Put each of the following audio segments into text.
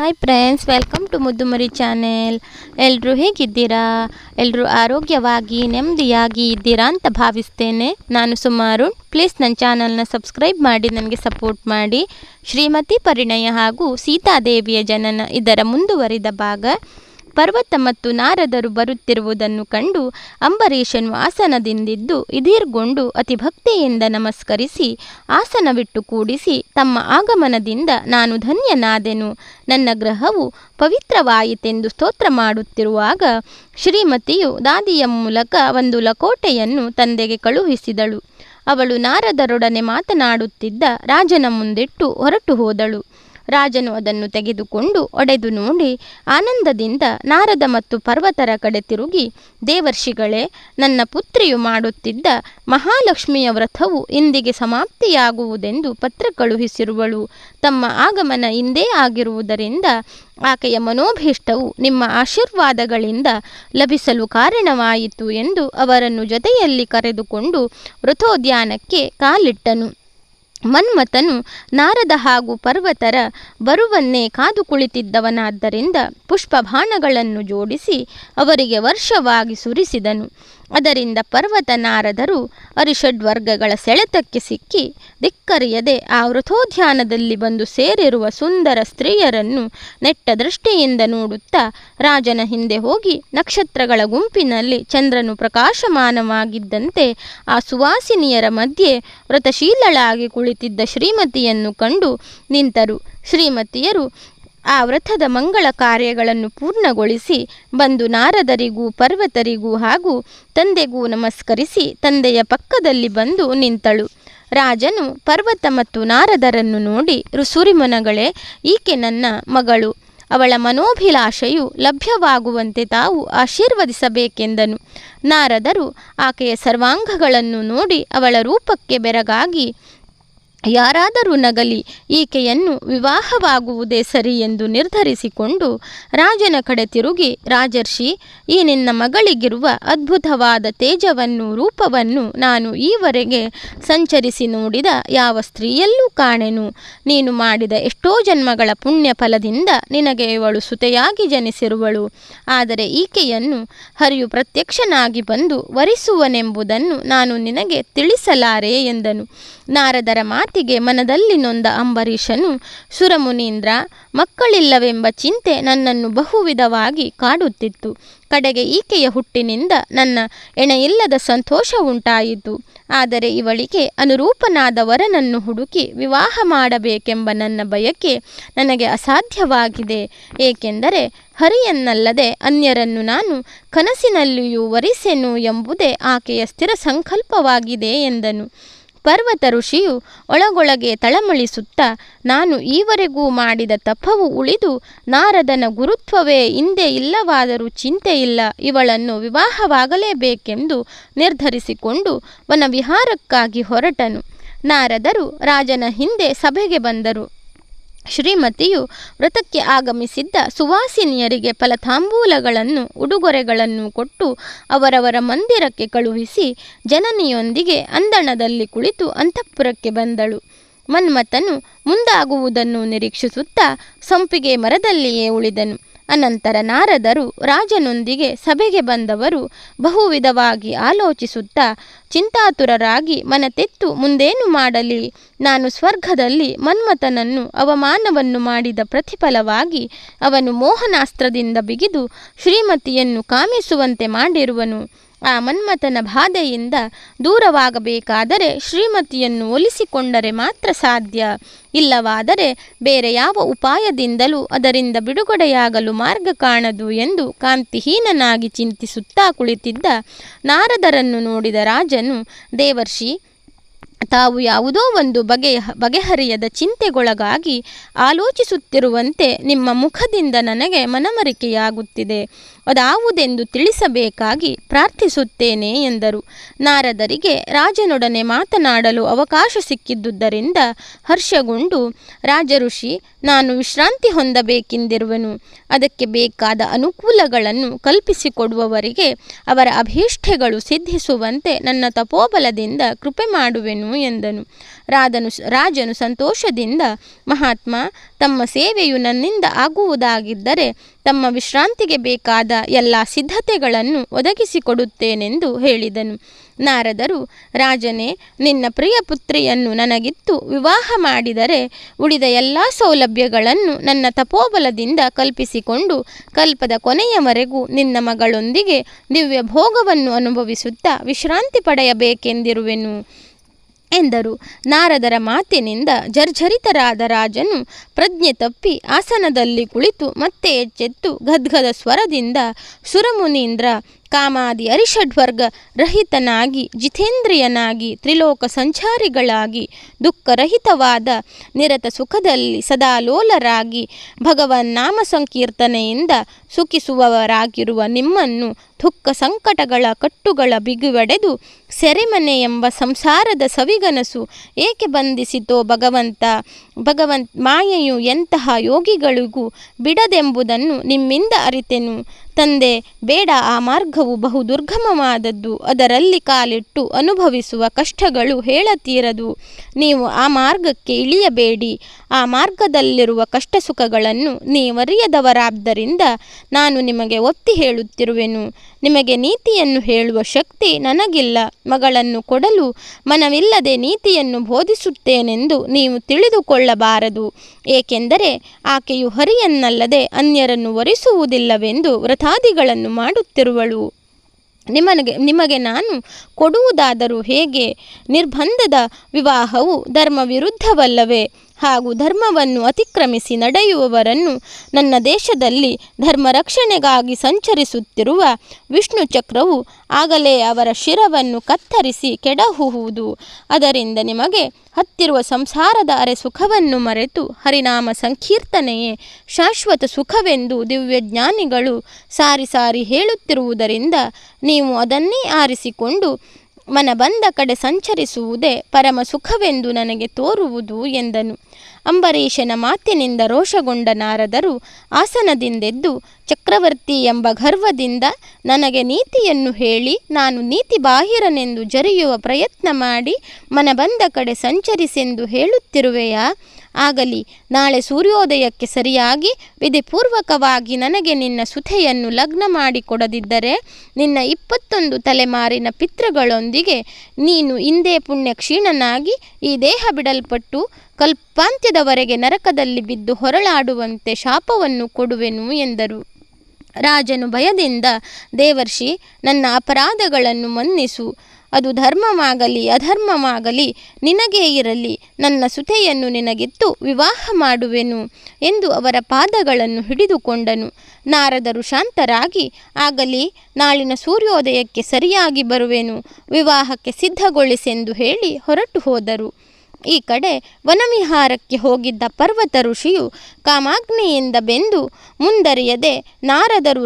Hi friends, welcome to Muddumari channel. ಎಲ್ಲರೂ ಹೇಗಿದ್ದೀರಾ? ಎಲ್ಲರೂ ಆರೋಗ್ಯವಾಗಿ ನೆಮ್ಮದಿಯಾಗಿ ಇದ್ದೀರಾ ಅಂತ ಭಾವಿಸ್ತೇನೆ. ನಾನು ಸುಮಾರು. ಪ್ಲೀಸ್ ನನ್ನ ಚಾನಲ್ನ ಸಬ್ಸ್ಕ್ರೈಬ್ ಮಾಡಿ ನನಗೆ ಸಪೋರ್ಟ್ ಮಾಡಿ. ಶ್ರೀಮತಿ ಪರಿಣಯ ಹಾಗೂ ಸೀತಾದೇವಿಯ ಜನನ ಇದರ ಮುಂದುವರಿದ ಭಾಗ. ಪರ್ವತ ಮತ್ತು ನಾರದರು ಬರುತ್ತಿರುವುದನ್ನು ಕಂಡು ಅಂಬರೀಷನು ಆಸನದಿಂದಿದ್ದು ಇದಿರ್ಗೊಂಡು ಅತಿ ಭಕ್ತಿಯಿಂದ ನಮಸ್ಕರಿಸಿ ಆಸನವಿಟ್ಟು ಕೂಡಿಸಿ ತಮ್ಮ ಆಗಮನದಿಂದ ನಾನು ಧನ್ಯನಾದೆನು, ನನ್ನ ಗ್ರಹವು ಪವಿತ್ರವಾಯಿತೆಂದು ಸ್ತೋತ್ರ ಮಾಡುತ್ತಿರುವಾಗ ಶ್ರೀಮತಿಯು ದಾದಿಯ ಮೂಲಕ ಒಂದು ಲಕೋಟೆಯನ್ನು ತಂದೆಗೆ ಕಳುಹಿಸಿದಳು. ಅವಳು ನಾರದರೊಡನೆ ಮಾತನಾಡುತ್ತಿದ್ದ ರಾಜನ ಮುಂದಿಟ್ಟು ಹೊರಟು ಹೋದಳು. ರಾಜನು ಅದನ್ನು ತೆಗೆದುಕೊಂಡು ಒಡೆದು ನೋಡಿ ಆನಂದದಿಂದ ನಾರದ ಮತ್ತು ಪರ್ವತರ ಕಡೆ ತಿರುಗಿ, ದೇವರ್ಷಿಗಳೇ, ನನ್ನ ಪುತ್ರಿಯು ಮಾಡುತ್ತಿದ್ದ ಮಹಾಲಕ್ಷ್ಮಿಯ ವ್ರತವು ಇಂದಿಗೆ ಸಮಾಪ್ತಿಯಾಗುವುದೆಂದು ಪತ್ರ ಕಳುಹಿಸಿರುವಳು. ತಮ್ಮ ಆಗಮನ ಇಂದೇ ಆಗಿರುವುದರಿಂದ ಆಕೆಯ ಮನೋಭೀಷ್ಟವು ನಿಮ್ಮ ಆಶೀರ್ವಾದಗಳಿಂದ ಲಭಿಸಲು ಕಾರಣವಾಯಿತು ಎಂದು ಅವರನ್ನು ಜೊತೆಯಲ್ಲಿ ಕರೆದುಕೊಂಡು ವೃಥೋದ್ಯಾನಕ್ಕೆ ಕಾಲಿಟ್ಟನು. ಮನ್ಮಥನು ನಾರದ ಹಾಗೂ ಪರ್ವತರ ಬರುವನ್ನೇ ಕಾದು ಕುಳಿತಿದ್ದವನಾದ್ದರಿಂದ ಪುಷ್ಪಬಾಣಗಳನ್ನು ಜೋಡಿಸಿ ಅವರಿಗೆ ವರ್ಷವಾಗಿ ಸುರಿಸಿದನು. ಅದರಿಂದ ಪರ್ವತ ನಾರದರು ಅರಿಷಡ್ವರ್ಗಗಳ ಸೆಳೆತಕ್ಕೆ ಸಿಕ್ಕಿ ಧಿಕ್ಕರಿಯದೆ ಆ ವೃಥೋದ್ಯಾನದಲ್ಲಿ ಬಂದು ಸೇರಿರುವ ಸುಂದರ ಸ್ತ್ರೀಯರನ್ನು ನೆಟ್ಟ ದೃಷ್ಟಿಯಿಂದ ನೋಡುತ್ತಾ ರಾಜನ ಹಿಂದೆ ಹೋಗಿ ನಕ್ಷತ್ರಗಳ ಗುಂಪಿನಲ್ಲಿ ಚಂದ್ರನು ಪ್ರಕಾಶಮಾನವಾಗಿದ್ದಂತೆ ಆ ಸುವಾಸಿನಿಯರ ಮಧ್ಯೆ ವ್ರತಶೀಲಳಾಗಿ ಕುಳಿತಿದ್ದ ಶ್ರೀಮತಿಯನ್ನು ಕಂಡು ನಿಂತರು. ಶ್ರೀಮತಿಯರು ಆ ವ್ರತದ ಮಂಗಳ ಕಾರ್ಯಗಳನ್ನು ಪೂರ್ಣಗೊಳಿಸಿ ಬಂದು ನಾರದರಿಗೂ ಪರ್ವತರಿಗೂ ಹಾಗೂ ತಂದೆಗೂ ನಮಸ್ಕರಿಸಿ ತಂದೆಯ ಪಕ್ಕದಲ್ಲಿ ಬಂದು ನಿಂತಳು. ರಾಜನು ಪರ್ವತ ಮತ್ತು ನಾರದರನ್ನು ನೋಡಿ, ಸುರಿಮನಗಳೇ, ಈಕೆ ನನ್ನ ಮಗಳು, ಅವಳ ಮನೋಭಿಲಾಷೆಯು ಲಭ್ಯವಾಗುವಂತೆ ತಾವು ಆಶೀರ್ವದಿಸಬೇಕೆಂದನು. ನಾರದರು ಆಕೆಯ ಸರ್ವಾಂಗಗಳನ್ನು ನೋಡಿ ಅವಳ ರೂಪಕ್ಕೆ ಬೆರಗಾಗಿ, ಯಾರಾದರೂ ನಗಲಿ ಈಕೆಯನ್ನು ವಿವಾಹವಾಗುವುದೇ ಸರಿ ಎಂದು ನಿರ್ಧರಿಸಿಕೊಂಡು ರಾಜನ ಕಡೆ ತಿರುಗಿ, ರಾಜರ್ಷಿ, ಈ ನಿನ್ನ ಮಗಳಿಗಿರುವ ಅದ್ಭುತವಾದ ತೇಜವನ್ನು ರೂಪವನ್ನು ನಾನು ಈವರೆಗೆ ಸಂಚರಿಸಿ ನೋಡಿದ ಯಾವ ಸ್ತ್ರೀಯಲ್ಲೂ ಕಾಣೆನು. ನೀನು ಮಾಡಿದ ಎಷ್ಟೋ ಜನ್ಮಗಳ ಪುಣ್ಯ ಫಲದಿಂದ ನಿನಗೆ ಇವಳು ಸುತೆಯಾಗಿ ಜನಿಸಿರುವಳು. ಆದರೆ ಈಕೆಯನ್ನು ಹರಿಯು ಪ್ರತ್ಯಕ್ಷನಾಗಿ ಬಂದು ವರಿಸುವನೆಂಬುದನ್ನು ನಾನು ನಿನಗೆ ತಿಳಿಸಲಾರೆ ಎಂದನು. ನಾರದರ ಮಾತಿಗೆ ಮನದಲ್ಲಿ ನೊಂದ ಅಂಬರೀಷನು, ಸುರಮುನೀಂದ್ರ, ಮಕ್ಕಳಿಲ್ಲವೆಂಬ ಚಿಂತೆ ನನ್ನನ್ನು ಬಹುವಿಧವಾಗಿ ಕಾಡುತ್ತಿತ್ತು. ಕಡೆಗೆ ಈಕೆಯ ಹುಟ್ಟಿನಿಂದ ನನ್ನ ಎಣೆಯಿಲ್ಲದ ಸಂತೋಷ ಉಂಟಾಯಿತು. ಆದರೆ ಇವಳಿಗೆ ಅನುರೂಪನಾದ ವರನನ್ನು ಹುಡುಕಿ ವಿವಾಹ ಮಾಡಬೇಕೆಂಬ ನನ್ನ ಬಯಕೆ ನನಗೆ ಅಸಾಧ್ಯವಾಗಿದೆ. ಏಕೆಂದರೆ ಹರಿಯನ್ನಲ್ಲದೆ ಅನ್ಯರನ್ನು ನಾನು ಕನಸಿನಲ್ಲಿಯೂ ವರಿಸೆನು ಎಂಬುದೇ ಆಕೆಯ ಸ್ಥಿರ ಸಂಕಲ್ಪವಾಗಿದೆ ಎಂದನು. ಪರ್ವತ ಋಷಿಯು ಒಳಗೊಳಗೆ ತಳಮಳಿಸುತ್ತಾ, ನಾನು ಈವರೆಗೂ ಮಾಡಿದ ತಪವು ಉಳಿದು ನಾರದನ ಗುರುತ್ವವೇ ಹಿಂದೆ ಇಲ್ಲವಾದರೂ ಚಿಂತೆಯಿಲ್ಲ, ಇವಳನ್ನು ವಿವಾಹವಾಗಲೇಬೇಕೆಂದು ನಿರ್ಧರಿಸಿಕೊಂಡು ವನವಿಹಾರಕ್ಕಾಗಿ ಹೊರಟನು. ನಾರದರು ರಾಜನ ಹಿಂದೆ ಸಭೆಗೆ ಬಂದರು. ಶ್ರೀಮತಿಯು ವ್ರತಕ್ಕೆ ಆಗಮಿಸಿದ್ದ ಸುವಾಸಿನಿಯರಿಗೆ ಫಲತಾಂಬೂಲಗಳನ್ನು ಉಡುಗೊರೆಗಳನ್ನು ಕೊಟ್ಟು ಅವರವರ ಮಂದಿರಕ್ಕೆ ಕಳುಹಿಸಿ ಜನನಿಯೊಂದಿಗೆ ಅಂದಣದಲ್ಲಿ ಕುಳಿತು ಅಂತಃಪುರಕ್ಕೆ ಬಂದಳು. ಮನ್ಮಥನು ಮುಂದಾಗುವುದನ್ನು ನಿರೀಕ್ಷಿಸುತ್ತಾ ಸಂಪಿಗೆ ಮರದಲ್ಲಿಯೇ ಉಳಿದನು. ಅನಂತರ ನಾರದರು ರಾಜನೊಂದಿಗೆ ಸಭೆಗೆ ಬಂದವರು ಬಹುವಿಧವಾಗಿ ಆಲೋಚಿಸುತ್ತಾ ಚಿಂತಾತುರರಾಗಿ ಮನತೆತ್ತು ಮುಂದೇನು ಮಾಡಲಿ, ನಾನು ಸ್ವರ್ಗದಲ್ಲಿ ಮನ್ಮಥನನ್ನು ಅವಮಾನವನ್ನು ಮಾಡಿದ ಪ್ರತಿಫಲವಾಗಿ ಅವನು ಮೋಹನಾಸ್ತ್ರದಿಂದ ಬಿಗಿದು ಶ್ರೀಮತಿಯನ್ನು ಕಾಮಿಸುವಂತೆ ಮಾಡಿರುವನು. ಆ ಮನ್ಮಥನ ಬಾಧೆಯಿಂದ ದೂರವಾಗಬೇಕಾದರೆ ಶ್ರೀಮತಿಯನ್ನು ಒಲಿಸಿಕೊಂಡರೆ ಮಾತ್ರ ಸಾಧ್ಯ, ಇಲ್ಲವಾದರೆ ಬೇರೆ ಯಾವ ಉಪಾಯದಿಂದಲೂ ಅದರಿಂದ ಬಿಡುಗಡೆಯಾಗಲು ಮಾರ್ಗ ಕಾಣದು ಎಂದು ಕಾಂತಿಹೀನನಾಗಿ ಚಿಂತಿಸುತ್ತಾ ಕುಳಿತಿದ್ದ ನಾರದರನ್ನು ನೋಡಿದ ರಾಜನು, ದೇವರ್ಷಿ, ತಾವು ಯಾವುದೋ ಒಂದು ಬಗೆಹರಿಯದ ಚಿಂತೆಗೊಳಗಾಗಿ ಆಲೋಚಿಸುತ್ತಿರುವಂತೆ ನಿಮ್ಮ ಮುಖದಿಂದ ನನಗೆ ಮನಮರಿಕೆಯಾಗುತ್ತಿದೆ. ಅದಾವುದೆಂದು ತಿಳಿಸಬೇಕಾಗಿ ಪ್ರಾರ್ಥಿಸುತ್ತೇನೆ ಎಂದರು. ನಾರದರಿಗೆ ರಾಜನೊಡನೆ ಮಾತನಾಡಲು ಅವಕಾಶ ಸಿಕ್ಕಿದ್ದುದರಿಂದ ಹರ್ಷಗೊಂಡು, ರಾಜಋಷಿ, ನಾನು ವಿಶ್ರಾಂತಿ ಹೊಂದಬೇಕೆಂದಿರುವೆನು. ಅದಕ್ಕೆ ಬೇಕಾದ ಅನುಕೂಲಗಳನ್ನು ಕಲ್ಪಿಸಿಕೊಡುವವರಿಗೆ ಅವರ ಅಭೀಷ್ಟೆಗಳು ಸಿದ್ಧಿಸುವಂತೆ ನನ್ನ ತಪೋಬಲದಿಂದ ಕೃಪೆ ಮಾಡುವೆನು ಎಂದನು. ರಾಜನು ಸಂತೋಷದಿಂದ, ಮಹಾತ್ಮ, ತಮ್ಮ ಸೇವೆಯು ನನ್ನಿಂದ ಆಗುವುದಾಗಿದ್ದರೆ ತಮ್ಮ ವಿಶ್ರಾಂತಿಗೆ ಬೇಕಾದ ಎಲ್ಲ ಸಿದ್ಧತೆಗಳನ್ನು ಒದಗಿಸಿಕೊಡುತ್ತೇನೆಂದು ಹೇಳಿದನು. ನಾರದರು, ರಾಜನೇ, ನಿನ್ನ ಪ್ರಿಯ ಪುತ್ರಿಯನ್ನು ನನಗಿತ್ತು ವಿವಾಹ ಮಾಡಿದರೆ ಉಳಿದ ಎಲ್ಲ ಸೌಲಭ್ಯಗಳನ್ನು ನನ್ನ ತಪೋಬಲದಿಂದ ಕಲ್ಪಿಸಿಕೊಂಡು ಕಲ್ಪದ ಕೊನೆಯವರೆಗೂ ನಿನ್ನ ಮಗಳೊಂದಿಗೆ ದಿವ್ಯ ಭೋಗವನ್ನು ಅನುಭವಿಸುತ್ತಾ ವಿಶ್ರಾಂತಿ ಪಡೆಯಬೇಕೆಂದಿರುವೆನು ಎಂದರು. ನಾರದರ ಮಾತಿನಿಂದ ಜರ್ಝರಿತರಾದ ರಾಜನು ಪ್ರಜ್ಞೆ ತಪ್ಪಿ ಆಸನದಲ್ಲಿ ಕುಳಿತು ಮತ್ತೆ ಎಚ್ಚೆತ್ತು ಗದ್ಗದ ಸ್ವರದಿಂದ, ಸುರಮುನೀಂದ್ರ, ಕಾಮಾದಿ ಅರಿಷಡ್ವರ್ಗ ರಹಿತನಾಗಿ, ಜಿತೇಂದ್ರಿಯನಾಗಿ, ತ್ರಿಲೋಕ ಸಂಚಾರಿಗಳಾಗಿ, ದುಃಖರಹಿತವಾದ ನಿರತ ಸುಖದಲ್ಲಿ ಸದಾಲೋಲರಾಗಿ, ಭಗವನ್ ನಾಮ ಸಂಕೀರ್ತನೆಯಿಂದ ಸುಖಿಸುವವರಾಗಿರುವ ನಿಮ್ಮನ್ನು ದುಃಖ ಸಂಕಟಗಳ ಕಟ್ಟುಗಳ ಬಿಗುವಡೆದು ಸೆರೆಮನೆ ಎಂಬ ಸಂಸಾರದ ಸವಿಗನಸು ಏಕೆ ಬಂಧಿಸಿತೋ ಭಗವಂತ ಮಾಯೆಯು ಎಂತಹ ಯೋಗಿಗಳಿಗೂ ಬಿಡದೆಂಬುದನ್ನು ನಿಮ್ಮಿಂದ ಅರಿತೆನು. ತಂದೆ, ಬೇಡ, ಆ ಮಾರ್ಗವು ಬಹು ದುರ್ಗಮವಾದದ್ದು. ಅದರಲ್ಲಿ ಕಾಲಿಟ್ಟು ಅನುಭವಿಸುವ ಕಷ್ಟಗಳು ಹೇಳತೀರದು. ನೀವು ಆ ಮಾರ್ಗಕ್ಕೆ ಇಳಿಯಬೇಡಿ. ಆ ಮಾರ್ಗದಲ್ಲಿರುವ ಕಷ್ಟ ಸುಖಗಳನ್ನು ನೀವರಿಯದವರಾದ್ದರಿಂದ ನಾನು ನಿಮಗೆ ಒತ್ತಿ ಹೇಳುತ್ತಿರುವೆನು. ನಿಮಗೆ ನೀತಿಯನ್ನು ಹೇಳುವ ಶಕ್ತಿ ನನಗಿಲ್ಲ. ಮಗಳನ್ನು ಕೊಡಲು ಮನವಿಲ್ಲದೆ ನೀತಿಯನ್ನು ಬೋಧಿಸುತ್ತೇನೆಂದು ನೀವು ತಿಳಿದುಕೊಳ್ಳಬಾರದು. ಏಕೆಂದರೆ ಆಕೆಯು ಹರಿಯನ್ನಲ್ಲದೆ ಅನ್ಯರನ್ನು ವರಿಸುವುದಿಲ್ಲವೆಂದು ವ್ರತಾದಿಗಳನ್ನು ಮಾಡುತ್ತಿರುವಳು. ನಿಮಗೆ ನಾನು ಕೊಡುವುದಾದರೂ ಹೇಗೆ? ನಿರ್ಬಂಧದ ವಿವಾಹವು ಧರ್ಮ ವಿರುದ್ಧವಲ್ಲವೇ? ಹಾಗೂ ಧರ್ಮವನ್ನು ಅತಿಕ್ರಮಿಸಿ ನಡೆಯುವವರನ್ನು ನನ್ನ ದೇಶದಲ್ಲಿ ಧರ್ಮ ರಕ್ಷಣೆಗಾಗಿ ಸಂಚರಿಸುತ್ತಿರುವ ವಿಷ್ಣು ಚಕ್ರವು ಆಗಲೇ ಅವರ ಶಿರವನ್ನು ಕತ್ತರಿಸಿ ಕೆಡಹುವುದು. ಅದರಿಂದ ನಿಮಗೆ ಹತ್ತಿರುವ ಸಂಸಾರದ ಅರೆ ಸುಖವನ್ನು ಮರೆತು ಹರಿನಾಮ ಸಂಕೀರ್ತನೆಯೇ ಶಾಶ್ವತ ಸುಖವೆಂದು ದಿವ್ಯಜ್ಞಾನಿಗಳು ಸಾರಿ ಸಾರಿ ಹೇಳುತ್ತಿರುವುದರಿಂದ ನೀವು ಅದನ್ನೇ ಆರಿಸಿಕೊಂಡು ಮನ ಬಂದ ಕಡೆ ಸಂಚರಿಸುವುದೇ ಪರಮ ಸುಖವೆಂದು ನನಗೆ ತೋರುವುದು ಎಂದನು. ಅಂಬರೀಷನ ಮಾತಿನಿಂದ ರೋಷಗೊಂಡ ನಾರದರು ಆಸನದಿಂದೆದ್ದು ಚಕ್ರವರ್ತಿ ಎಂಬ ಗರ್ವದಿಂದ ನನಗೆ ನೀತಿಯನ್ನು ಹೇಳಿ ನಾನು ನೀತಿ ಬಾಹಿರನೆಂದು ಜರಿಯುವ ಪ್ರಯತ್ನ ಮಾಡಿ ಮನ ಬಂದ ಕಡೆ ಸಂಚರಿಸೆಂದು ಹೇಳುತ್ತಿರುವೆಯಾ? ಆಗಲಿ, ನಾಳೆ ಸೂರ್ಯೋದಯಕ್ಕೆ ಸರಿಯಾಗಿ ವಿಧಿಪೂರ್ವಕವಾಗಿ ನನಗೆ ನಿನ್ನ ಸುಧೆಯನ್ನು ಲಗ್ನ ಮಾಡಿಕೊಡದಿದ್ದರೆ ನಿನ್ನ 21 ತಲೆಮಾರಿನ ಪಿತೃಗಳೊಂದಿಗೆ ನೀನು ಇಂದೇ ಪುಣ್ಯ ಕ್ಷೀಣನಾಗಿ ಈ ದೇಹ ಬಿಡಲ್ಪಟ್ಟು ಕಲ್ಪಾಂತ್ಯದವರೆಗೆ ನರಕದಲ್ಲಿ ಬಿದ್ದು ಹೊರಳಾಡುವಂತೆ ಶಾಪವನ್ನು ಕೊಡುವೆನು ಎಂದರು. ರಾಜನು ಭಯದಿಂದ, ದೇವರ್ಷಿ, ನನ್ನ ಅಪರಾಧಗಳನ್ನು ಮನ್ನಿಸು. ಅದು ಧರ್ಮವಾಗಲಿ ಅಧರ್ಮವಾಗಲಿ ನಿನಗೇ ಇರಲಿ. ನನ್ನ ಸುತೆಯನ್ನು ನಿನಗಿತ್ತು ವಿವಾಹ ಮಾಡುವೆನು ಎಂದು ಅವರ ಪಾದಗಳನ್ನು ಹಿಡಿದುಕೊಂಡನು. ನಾರದರು ಶಾಂತರಾಗಿ, ಆಗಲಿ, ನಾಳಿನ ಸೂರ್ಯೋದಯಕ್ಕೆ ಸರಿಯಾಗಿ ಬರುವೆನು, ವಿವಾಹಕ್ಕೆ ಸಿದ್ಧಗೊಳಿಸೆಂದು ಹೇಳಿ ಹೊರಟು ಹೋದರು. ಈ ಕಡೆ ವನವಿಹಾರಕ್ಕೆ ಹೋಗಿದ್ದ ಪರ್ವತ ಋಷಿಯು ಕಾಮಾಗ್ನಿಯಿಂದ ಬೆಂದು ಮುಂದರಿಯದೆ, ನಾರದರು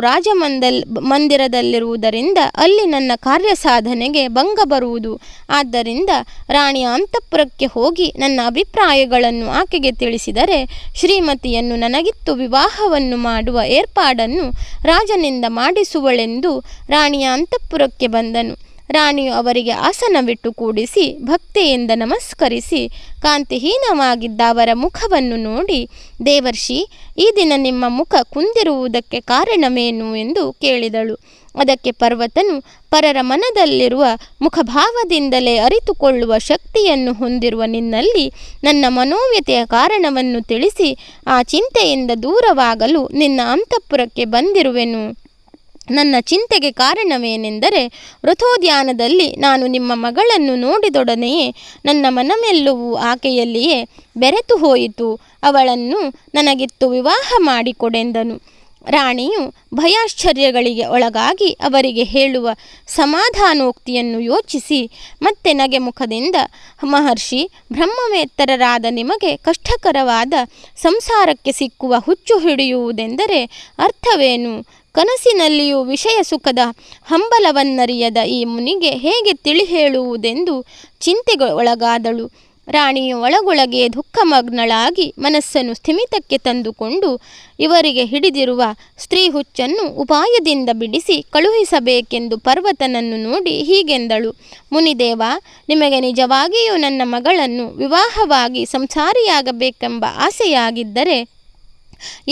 ಮಂದಿರದಲ್ಲಿರುವುದರಿಂದ ಅಲ್ಲಿ ನನ್ನ ಕಾರ್ಯ ಸಾಧನೆಗೆ ಭಂಗ ಬರುವುದು. ಆದ್ದರಿಂದ ರಾಣಿಯ ಅಂತಃಪುರಕ್ಕೆ ಹೋಗಿ ನನ್ನ ಅಭಿಪ್ರಾಯಗಳನ್ನು ಆಕೆಗೆ ತಿಳಿಸಿದರೆ ಶ್ರೀಮತಿಯನ್ನು ನನಗಿತ್ತು ವಿವಾಹವನ್ನು ಮಾಡುವ ಏರ್ಪಾಡನ್ನು ರಾಜನಿಂದ ಮಾಡಿಸುವಳೆಂದು ರಾಣಿಯ ಅಂತಃಪುರಕ್ಕೆ ಬಂದನು. ರಾಣಿಯು ಅವರಿಗೆ ಆಸನವಿಟ್ಟು ಕೂಡಿಸಿ ಭಕ್ತಿಯಿಂದ ನಮಸ್ಕರಿಸಿ ಕಾಂತಿಹೀನವಾಗಿದ್ದ ಅವರ ಮುಖವನ್ನು ನೋಡಿ, ದೇವರ್ಷಿ, ಈ ದಿನ ನಿಮ್ಮ ಮುಖ ಕುಂದಿರುವುದಕ್ಕೆ ಕಾರಣವೇನು ಎಂದು ಕೇಳಿದಳು. ಅದಕ್ಕೆ ಪರ್ವತನು, ಪರರ ಮನದಲ್ಲಿರುವ ಮುಖಭಾವದಿಂದಲೇ ಅರಿತುಕೊಳ್ಳುವ ಶಕ್ತಿಯನ್ನು ಹೊಂದಿರುವ ನಿನ್ನಲ್ಲಿ ನನ್ನ ಮನೋವ್ಯತೆಯ ಕಾರಣವನ್ನು ತಿಳಿಸಿ ಆ ಚಿಂತೆಯಿಂದ ದೂರವಾಗಲು ನಿನ್ನ ಅಂತಃಪುರಕ್ಕೆ ಬಂದಿರುವೆನು. ನನ್ನ ಚಿಂತೆಗೆ ಕಾರಣವೇನೆಂದರೆ, ವೃಥೋದ್ಯಾನದಲ್ಲಿ ನಾನು ನಿಮ್ಮ ಮಗಳನ್ನು ನೋಡಿದೊಡನೆಯೇ ನನ್ನ ಮನಮೆಲ್ಲವೂ ಆಕೆಯಲ್ಲಿಯೇ ಬೆರೆತು ಹೋಯಿತು. ಅವಳನ್ನು ನನಗಿತ್ತು ವಿವಾಹ ಮಾಡಿಕೊಡೆಂದನು. ರಾಣಿಯು ಭಯಾಶ್ಚರ್ಯಗಳಿಗೆ ಒಳಗಾಗಿ ಅವರಿಗೆ ಹೇಳುವ ಸಮಾಧಾನೋಕ್ತಿಯನ್ನು ಯೋಚಿಸಿ ಮತ್ತೆ ನಗೆ ಮುಖದಿಂದ, ಮಹರ್ಷಿ, ಬ್ರಹ್ಮವೇತ್ತರರಾದ ನಿಮಗೆ ಕಷ್ಟಕರವಾದ ಸಂಸಾರಕ್ಕೆ ಸಿಕ್ಕುವ ಹುಚ್ಚು ಹಿಡಿಯುವುದೆಂದರೆ ಅರ್ಥವೇನು? ಕನಸಿನಲ್ಲಿಯೂ ವಿಷಯ ಸುಖದ ಹಂಬಲವನ್ನರಿಯದ ಈ ಮುನಿಗೆ ಹೇಗೆ ತಿಳಿ ಹೇಳುವುದೆಂದು ಚಿಂತೆಗೆ ಒಳಗಾದಳು. ರಾಣಿಯು ಒಳಗೊಳಗೆ ದುಃಖಮಗ್ನಳಾಗಿ ಮನಸ್ಸನ್ನು ಸ್ಥಿಮಿತಕ್ಕೆ ತಂದುಕೊಂಡು ಇವರಿಗೆ ಹಿಡಿದಿರುವ ಸ್ತ್ರೀ ಹುಚ್ಚನ್ನು ಉಪಾಯದಿಂದ ಬಿಡಿಸಿ ಕಳುಹಿಸಬೇಕೆಂದು ಪರ್ವತನನ್ನು ನೋಡಿ ಹೀಗೆಂದಳು. ಮುನಿದೇವ, ನಿಮಗೆ ನಿಜವಾಗಿಯೂ ನನ್ನ ಮಗಳನ್ನು ವಿವಾಹವಾಗಿ ಸಂಸಾರಿಯಾಗಬೇಕೆಂಬ ಆಸೆಯಾಗಿದ್ದರೆ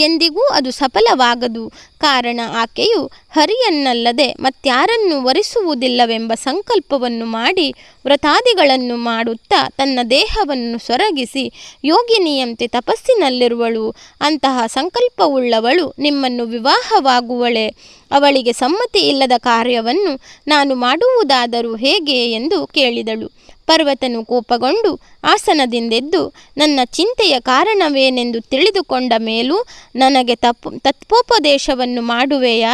ಎಂದಿಗೂ ಅದು ಸಫಲವಾಗದು. ಕಾರಣ ಆಕೆಯು ಹರಿಯನ್ನಲ್ಲದೆ ಮತ್ಯಾರನ್ನು ವರಿಸುವುದಿಲ್ಲವೆಂಬ ಸಂಕಲ್ಪವನ್ನು ಮಾಡಿ ವ್ರತಾದಿಗಳನ್ನು ಮಾಡುತ್ತಾ ತನ್ನ ದೇಹವನ್ನು ಸೊರಗಿಸಿ ಯೋಗಿನಿಯಂತೆ ತಪಸ್ಸಿನಲ್ಲಿರುವಳು. ಅಂತಹ ಸಂಕಲ್ಪವುಳ್ಳವಳು ನಿಮ್ಮನ್ನು ವಿವಾಹವಾಗುವಳೆ. ಅವಳಿಗೆ ಸಮ್ಮತಿ ಇಲ್ಲದ ಕಾರ್ಯವನ್ನು ನಾನು ಮಾಡುವುದಾದರೂ ಹೇಗೆ ಎಂದು ಕೇಳಿದಳು. ಪರ್ವತನು ಕೋಪಗೊಂಡು ಆಸನದಿಂದೆದ್ದು ನನ್ನ ಚಿಂತೆಯ ಕಾರಣವೇನೆಂದು ತಿಳಿದುಕೊಂಡ ಮೇಲೂ ನನಗೆ ತತ್ವೋಪದೇಶವನ್ನು ಮಾಡುವೆಯಾ?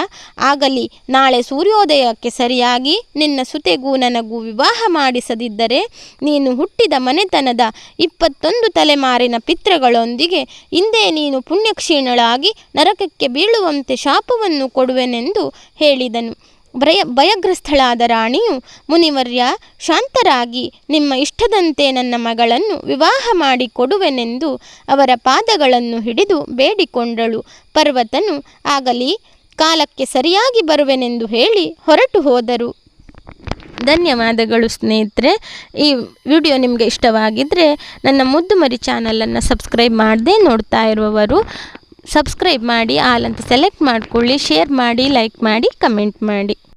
ಆಗಲಿ, ನಾಳೆ ಸೂರ್ಯೋದಯಕ್ಕೆ ಸರಿಯಾಗಿ ನಿನ್ನ ಸುತೆಗೂ ನನಗೂ ವಿವಾಹ ಮಾಡಿಸದಿದ್ದರೆ ನೀನು ಹುಟ್ಟಿದ ಮನೆತನದ 21 ತಲೆಮಾರಿನ ಪಿತೃಗಳೊಂದಿಗೆ ಇಂದೇ ನೀನು ಪುಣ್ಯಕ್ಷೀಣಳಾಗಿ ನರಕಕ್ಕೆ ಬೀಳುವಂತೆ ಶಾಪವನ್ನು ಕೊಡುವೆನೆಂದು ಹೇಳಿದನು. ಭಯಗ್ರಸ್ಥಳಾದ ರಾಣಿಯು, ಮುನಿವರ್ಯ, ಶಾಂತರಾಗಿ ನಿಮ್ಮ ಇಷ್ಟದಂತೆ ನನ್ನ ಮಗಳನ್ನು ವಿವಾಹ ಮಾಡಿ ಕೊಡುವೆನೆಂದು ಅವರ ಪಾದಗಳನ್ನು ಹಿಡಿದು ಬೇಡಿಕೊಂಡಳು. ಪರ್ವತನು ಆಗಲಿ, ಕಾಲಕ್ಕೆ ಸರಿಯಾಗಿ ಬರುವೆನೆಂದು ಹೇಳಿ ಹೊರಟು ಹೋದರು. ಧನ್ಯವಾದಗಳು ಸ್ನೇಹಿತರೆ. ಈ ವಿಡಿಯೋ ನಿಮಗೆ ಇಷ್ಟವಾಗಿದ್ದರೆ ನನ್ನ ಮುದ್ದುಮರಿ ಚಾನಲನ್ನು ಸಬ್ಸ್ಕ್ರೈಬ್ ಮಾಡದೆ ನೋಡ್ತಾ ಇರುವವರು ಸಬ್ಸ್ಕ್ರೈಬ್ ಮಾಡಿ, ಆಲ್ ಅಂತ ಸೆಲೆಕ್ಟ್ ಮಾಡಿಕೊಳ್ಳಿ, ಶೇರ್ ಮಾಡಿ, ಲೈಕ್ ಮಾಡಿ, ಕಮೆಂಟ್ ಮಾಡಿ.